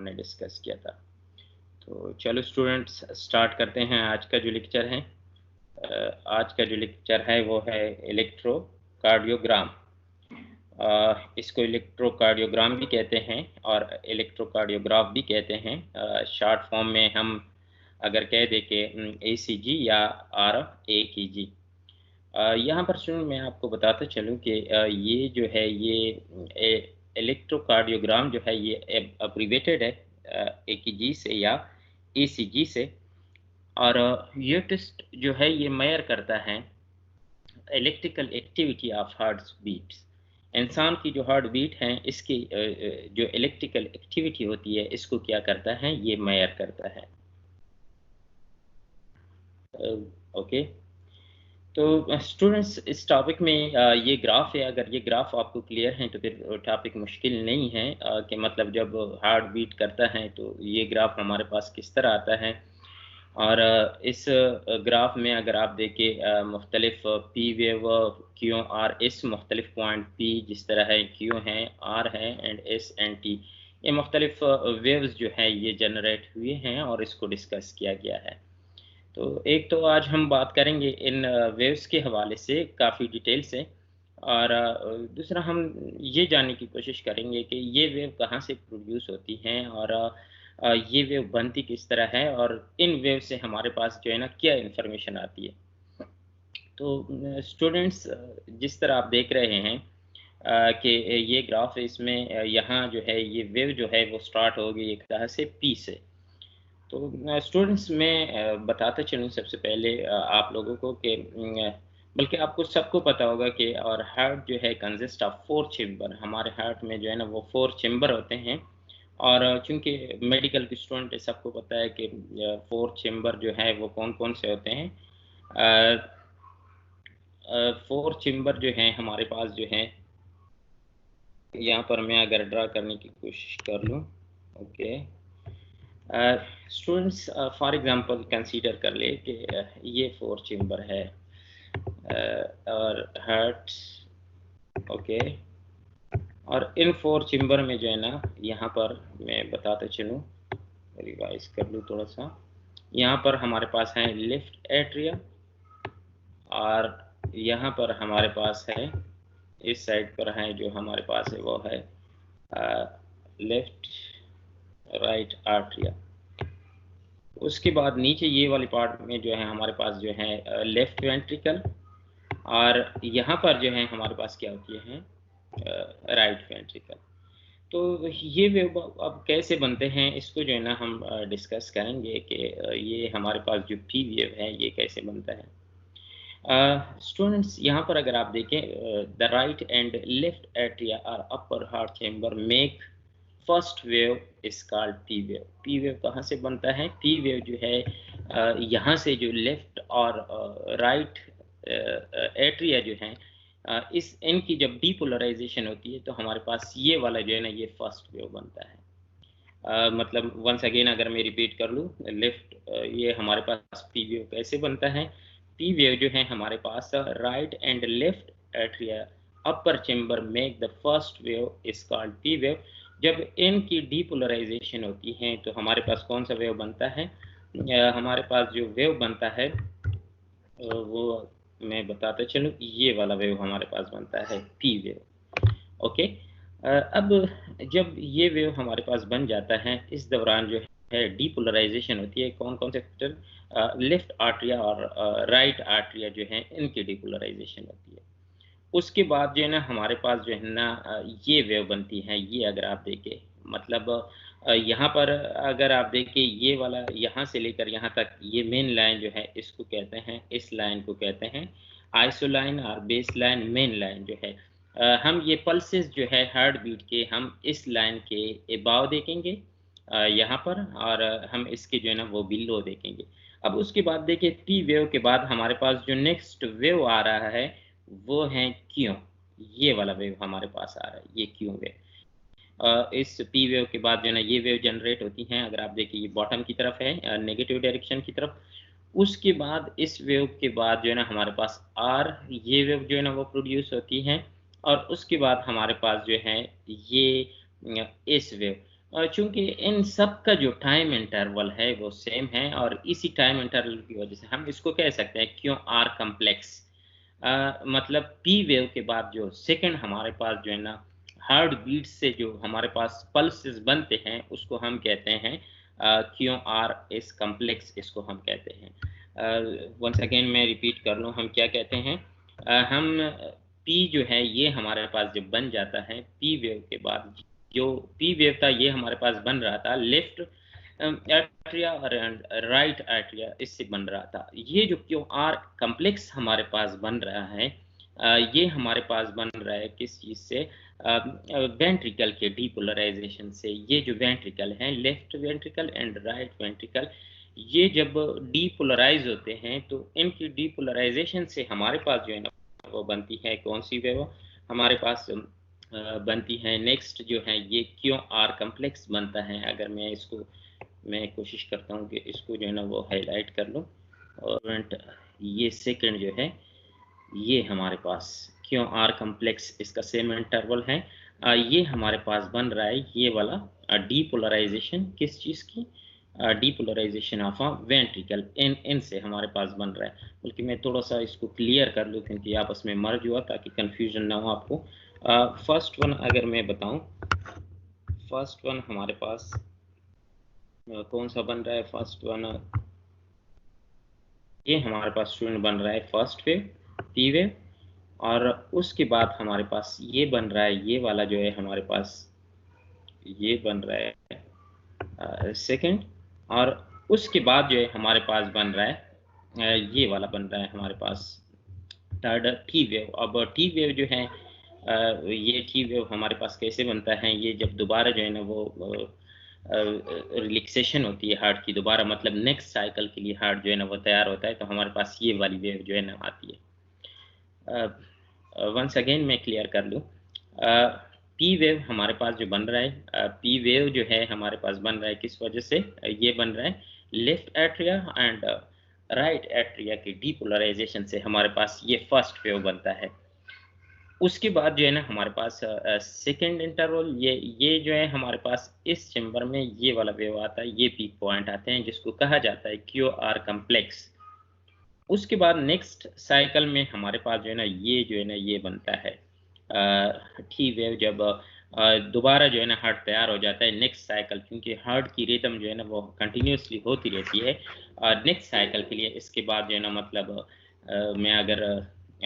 हमने डिस्कस किया था। तो चलो स्टूडेंट्स स्टार्ट करते हैं आज का जो लेक्चर है। आज का जो लेक्चर है वो है इलेक्ट्रोकार्डियोग्राम। इसको इलेक्ट्रोकार्डियोग्राम भी कहते हैं और इलेक्ट्रोकार्डियोग्राफ भी कहते हैं। शॉर्ट फॉर्म में हम अगर कह दें कि ECG या RAEG। यहाँ पर स्टूडेंट मैं आपको बताता चलूँ कि ये जो है ये इलेक्ट्रोकार्डियोग्राम जो है ये एब्रिवेटेड है EKG से या ECG से। और ये टेस्ट जो है ये मेजर करता है electrical activity of heart beats. इंसान की जो हार्ट बीट है इसकी जो इलेक्ट्रिकल एक्टिविटी होती है इसको क्या करता है, ये मेजर करता है। ओके, तो स्टूडेंट्स इस टॉपिक में ये ग्राफ है। अगर ये ग्राफ आपको क्लियर है तो फिर टॉपिक मुश्किल नहीं है कि मतलब जब हार्ट बीट करता है तो ये ग्राफ हमारे पास किस तरह आता है। और इस ग्राफ में अगर आप देखें मुख्तलिफ पी वेव क्यों और एस मुख्तलिफ पॉइंट पी जिस तरह है, क्यों है, आर है एंड एस एंड टी, ये मुख्तलिफ वेव्स जो हैं ये जनरेट हुए हैं और इसको डिस्कस किया गया है। तो एक तो आज हम बात करेंगे इन वेव्स के हवाले से काफ़ी डिटेल से, और दूसरा हम ये जानने की कोशिश करेंगे कि ये वेव कहाँ से प्रोड्यूस होती हैं और ये वेव बनती किस तरह है और इन वेव से हमारे पास जो है ना क्या इन्फॉर्मेशन आती है। तो स्टूडेंट्स जिस तरह आप देख रहे हैं कि ये ग्राफ इसमें यहाँ जो है ये वेव जो है वो स्टार्ट होगी एक तरह से पी से। तो स्टूडेंट्स मैं बताता चलूँ सबसे पहले आप लोगों को कि बल्कि आपको सबको पता होगा कि और हार्ट जो है कंसिस्ट ऑफ 4 चेम्बर। हमारे हार्ट में जो है ना वो 4 चेम्बर होते हैं। और चूँकि मेडिकल के स्टूडेंट है सबको पता है कि 4 चेम्बर जो है वो कौन-कौन से होते हैं। 4 चेम्बर जो हैं हमारे पास जो हैं, यहाँ पर मैं अगर ड्रा करने की कोशिश कर लूँ। Okay students for example consider कर ले कि ये 4 चेम्बर है और हार्ट। ओके, और इन 4 चेम्बर में जो है ना यहाँ पर मैं बताता चलूँ, रिवाइज कर लूँ थोड़ा सा। यहाँ पर हमारे पास है लेफ्ट एट्रिया और यहाँ पर हमारे पास है इस साइड पर है जो हमारे पास है वो है लेफ्ट राइट आर्ट्रिया। उसके बाद नीचे ये वाली पार्ट में जो है हमारे पास जो है लेफ्ट वेंट्रिकल, और यहाँ पर जो है हमारे पास क्या होती है राइट वेंट्रिकल। तो ये वेव अब कैसे बनते हैं इसको जो है ना हम डिस्कस करेंगे कि ये हमारे पास जो पी वेव है ये कैसे बनता है। स्टूडेंट्स यहाँ पर अगर आप देखें the right and left atria और upper heart chamber make first wave is called P wave. P wave कहाँ से बनता है? पी वेव जो है यहाँ से जो लेफ्ट और राइट एट्रिया जो हैं इस इनकी जब डीपोलराइजेशन होती है तो हमारे पास ये वाला जो है ना ये फर्स्ट वेव बनता है। मतलब वंस अगेन अगर मैं रिपीट कर लूँ, लेफ्ट ये हमारे पास पी वेव कैसे बनता है। पी वेव जो है हमारे पास right and left atria upper chamber make the first wave is called P wave. जब इनकी डीपोलराइजेशन होती है तो हमारे पास कौन सा वेव बनता है? हमारे पास जो वेव बनता है वो मैं बताता चलूँ, ये वाला वेव हमारे पास बनता है पी वेव। ओके, अब जब ये वेव हमारे पास बन जाता है इस दौरान जो है डीपोलराइजेशन होती है। कौन-कौन से फैक्टर? लेफ्ट आर्टरिया और राइट आर्टरिया जो है इनकी डीपोलराइजेशन होती है। उसके बाद जो है ना हमारे पास जो है ना ये वेव बनती है। ये अगर आप देखें मतलब यहाँ पर अगर आप देखें ये वाला यहाँ से लेकर यहाँ तक ये मेन लाइन जो है इसको कहते हैं, इस लाइन को कहते हैं आइसोलाइन और बेस लाइन मेन लाइन जो है। हम ये पल्सेस जो है हार्ट बीट के हम इस लाइन के अबाव देखेंगे यहाँ पर, और हम इसके जो है ना वो बिलो देखेंगे। अब उसके बाद देखिए पी वेव के बाद हमारे पास जो नेक्स्ट वेव आ रहा है वो है क्यों। ये वाला वेव हमारे पास आ रहा है, ये क्यों वेव। इस पी वेव के बाद जो है ना ये वेव जनरेट होती हैं। अगर आप देखिए ये बॉटम की तरफ है नेगेटिव डायरेक्शन की तरफ। उसके बाद इस वेव के बाद जो है ना हमारे पास आर ये वेव जो है ना वो प्रोड्यूस होती हैं, और उसके बाद हमारे पास जो है ये इस वेव। चूंकि इन सब का जो टाइम इंटरवल है वो सेम है, और इसी टाइम इंटरवल की वजह से हम इसको कह सकते हैं क्यों आर कम्प्लेक्स। मतलब पी वेव के बाद जो सेकंड हमारे पास जो है ना हार्ट बीट से जो हमारे पास पल्सेस बनते हैं उसको हम कहते हैं क्यों आर इस कम्प्लेक्स, इसको हम कहते हैं। वंस अगेन मैं रिपीट कर लूँ, हम क्या कहते हैं, हम पी जो है ये हमारे पास जब बन जाता है पी वेव के बाद, जो पी वेव था ये हमारे पास बन रहा था लेफ्ट एट्रिया और राइट एट्रिया, इससे बन रहा था। ये जो क्यू आर कम्प्लेक्स हमारे पास बन रहा है, ये हमारे पास बन रहा है किस चीज़ से, वेंट्रिकल के डीपोलराइजेशन से। ये जो वेंट्रिकल हैं, left ventricle and right ventricle, ये जब डीपोलराइज होते हैं तो इनकी डीपोलराइजेशन से हमारे पास जो है ना वो बनती है कौन सी वेव, हमारे पास बनती है नेक्स्ट जो है ये क्यों आर कम्प्लेक्स बनता है। अगर मैं कोशिश करता हूँ कि इसको जो है ना वो हाईलाइट कर लूँ, और ये सेकंड जो है ये हमारे पास क्यों आर कम्प्लेक्स, इसका सेम इंटरवल है। ये हमारे पास बन रहा है ये वाला डीपोलराइजेशन किस चीज़ की, डीपोलराइजेशन ऑफ वेंट्रिकल, इन से हमारे पास बन रहा है। बल्कि मैं थोड़ा सा इसको क्लियर कर लूँ क्योंकि आपस में मर्ज हुआ, ताकि कंफ्यूजन ना हो आपको। फर्स्ट वन अगर मैं बताऊं, फर्स्ट वन हमारे पास कौन सा बन रहा है, फर्स्ट वन ये हमारे पास स्टूडेंट बन रहा है फर्स्ट वेव पी वेव, और उसके बाद हमारे पास ये बन रहा है ये वाला जो है हमारे पास ये बन रहा है सेकंड, और उसके बाद जो है हमारे पास बन रहा है ये वाला बन रहा है हमारे पास थर्ड टी वेव। अब टी वेव जो है ये टी वेव हमारे पास कैसे बनता है, ये जब दोबारा जो है ना वो रिलैक्सेशन होती है हार्ट की दोबारा, मतलब नेक्स्ट साइकिल के लिए हार्ट जो है ना वो तैयार होता है, तो हमारे पास ये वाली वेव जो है ना आती है। वंस अगेन मैं क्लियर कर लूँ, पी वेव हमारे पास जो बन रहा है, पी वेव जो है हमारे पास बन रहा है किस वजह से, ये बन रहा है left atria and right atria की डीपोलराइजेशन से हमारे पास ये फर्स्ट वेव बनता है। उसके बाद जो है ना हमारे पास सेकेंड इंटरवल, ये जो है हमारे पास इस चैम्बर में ये वाला वेव आता है, ये पीक पॉइंट आते हैं जिसको कहा जाता है क्यू आर कम्प्लेक्स। उसके बाद नेक्स्ट साइकिल में हमारे पास जो है ना ये बनता है टी वेव, जब दोबारा जो है ना हार्ट तैयार हो जाता है नेक्स्ट साइकिल, क्योंकि हार्ट की रिदम जो है ना वो कंटिन्यूसली होती रहती है नेक्स्ट साइकिल के लिए। इसके बाद जो है ना मतलब मैं अगर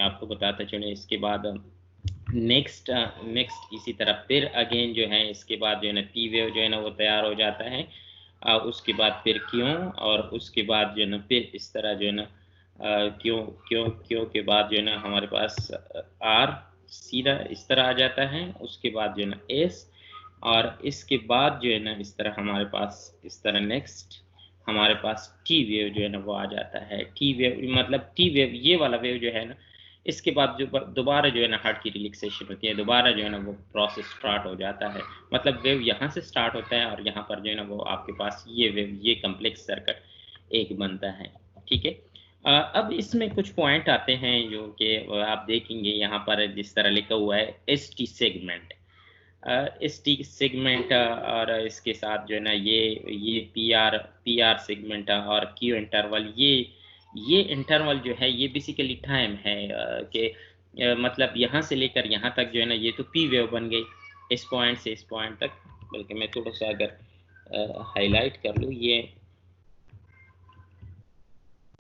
आपको बताता चलूँ, इसके बाद नेक्स्ट इसी तरह फिर अगेन जो है इसके बाद जो है ना पी वेव जो है ना वो तैयार हो जाता है, उसके बाद फिर क्यों, और उसके बाद जो है ना फिर इस तरह जो है ना क्यों क्यों क्यों के बाद जो है ना हमारे पास आर सीधा इस तरह आ जाता है, उसके बाद जो है ना एस, और इसके बाद जो है ना इस तरह हमारे पास इस तरह नेक्स्ट हमारे पास टी वेव जो है ना वो आ जाता है। टी वेव मतलब टी वेव ये वाला वेव जो है ना, इसके बाद जो दोबारा जो है ना हार्ट की रिलैक्सेशन होती है, दोबारा जो है ना वो प्रोसेस स्टार्ट हो जाता है। मतलब वेव यहाँ से स्टार्ट होता है और यहाँ पर जो है ना वो आपके पास ये वेव ये कम्प्लेक्स सर्किट एक बनता है। ठीक है, अब इसमें कुछ पॉइंट आते हैं जो कि आप देखेंगे यहाँ पर जिस तरह लिखा हुआ है S T segment, S T segment, और इसके साथ जो है ना ये पी आर सेगमेंट और क्यू इंटरवल, ये इंटरवल जो है ये बेसिकली टाइम है कि मतलब यहाँ से लेकर यहाँ तक जो है ना ये तो पी वेव बन गई इस पॉइंट से इस पॉइंट तक। बल्कि मैं थोड़ा सा अगर हाईलाइट कर लूँ,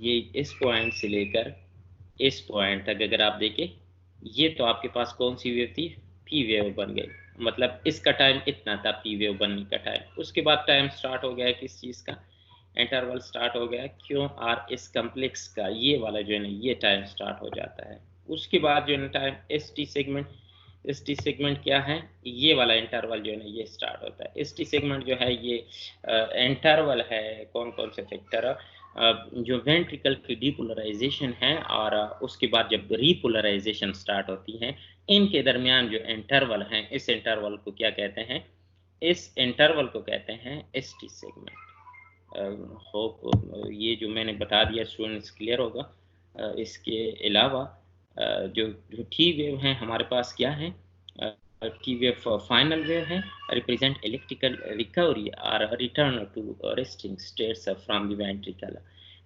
ये इस पॉइंट से लेकर इस पॉइंट तक अगर आप देखें, ये तो आपके पास कौन सी वेव थी, पी वेव बन गई। मतलब इसका टाइम इतना था पी वेव बनने का टाइम। उसके बाद टाइम स्टार्ट हो गया किस चीज़ का, इंटरवल स्टार्ट हो गया क्यों आर इस कम्प्लेक्स का, ये वाला जो है ना ये टाइम स्टार्ट हो जाता है। उसके बाद जो है ना time S T segment, S T segment क्या है, ये वाला इंटरवल जो है ना ये स्टार्ट होता है। एस टी सेगमेंट जो है ये इंटरवल है कौन कौन से फैक्टर, जो वेंट्रिकल की डीपोलराइजेशन है और उसके बाद जब रीपोलराइजेशन स्टार्ट होती है, इनके दरमियान जो इंटरवल है इस इंटरवल को क्या कहते हैं, इस इंटरवल को कहते हैं एस टी सेगमेंट। होप ये जो मैंने बता दिया स्टूडेंट्स क्लियर होगा। इसके अलावा जो टी वेव हैं हमारे पास क्या है, टी वेव फाइनल वेव है, रिप्रेजेंट इलेक्ट्रिकल रिकवरी और return to resting states from the ventricle.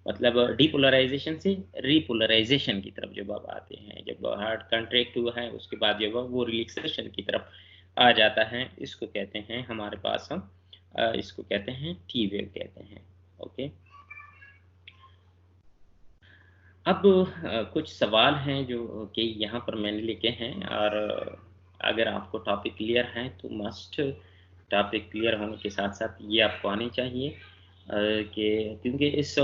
मतलब डीपोलराइजेशन से रीपोलराइजेशन की तरफ जब आप आते हैं, जब हार्ट कंट्रैक्ट हुआ है उसके बाद जब वो रिलैक्सेशन की तरफ आ जाता है, इसको कहते हैं हमारे पास हम इसको कहते हैं टी वेव कहते हैं। ओके, अब कुछ सवाल हैं जो कि यहाँ पर मैंने लिखे हैं, और अगर आपको टॉपिक क्लियर है तो मस्ट टॉपिक क्लियर होने के साथ साथ ये आपको आनी चाहिए कि क्योंकि इस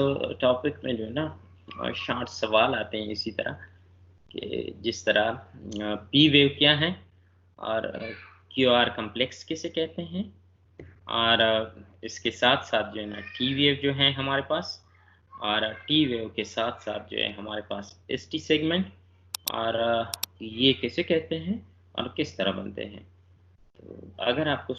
टॉपिक में जो है ना शॉर्ट सवाल आते हैं इसी तरह कि जिस तरह पी वेव क्या है, और क्यू आर कम्प्लेक्स किसे कहते हैं, और इसके साथ साथ जो है ना टी वेव जो है हमारे पास, और टी वेव के साथ साथ जो है हमारे पास एस टी सेगमेंट, और ये किसे कहते हैं और किस तरह बनते हैं। तो अगर आपको